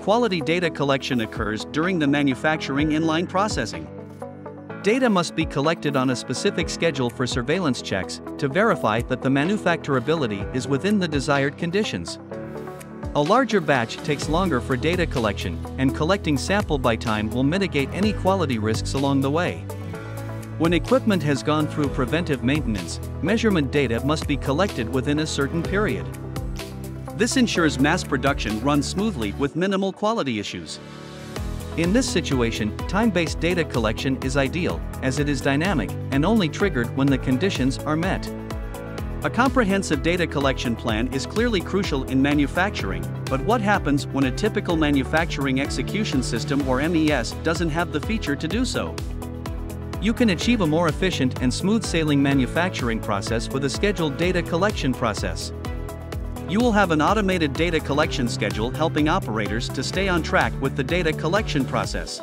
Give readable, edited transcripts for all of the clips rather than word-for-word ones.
quality data collection occurs during the manufacturing inline processing. Data must be collected on a specific schedule for surveillance checks to verify that the manufacturability is within the desired conditions. A larger batch takes longer for data collection, and collecting sample by time will mitigate any quality risks along the way. When equipment has gone through preventive maintenance, measurement data must be collected within a certain period. This ensures mass production runs smoothly with minimal quality issues. In this situation, time-based data collection is ideal, as it is dynamic and only triggered when the conditions are met. A comprehensive data collection plan is clearly crucial in manufacturing, but what happens when a typical manufacturing execution system or MES doesn't have the feature to do so? You can achieve a more efficient and smooth-sailing manufacturing process with a scheduled data collection process. You will have an automated data collection schedule helping operators to stay on track with the data collection process.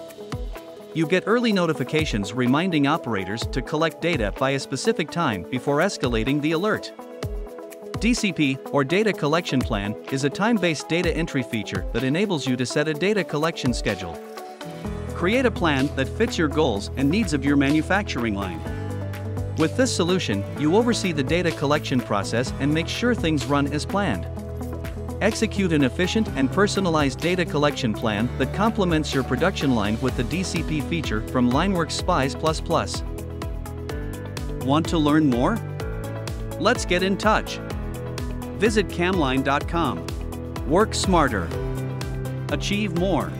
You get early notifications reminding operators to collect data by a specific time before escalating the alert. DCP, or Data Collection Plan, is a time-based data entry feature that enables you to set a data collection schedule. Create a plan that fits your goals and needs of your manufacturing line. With this solution, you oversee the data collection process and make sure things run as planned. Execute an efficient and personalized data collection plan that complements your production line with the DCP feature from LineWorks SPISE++. Want to learn more? Let's get in touch. Visit camline.com. Work smarter. Achieve more.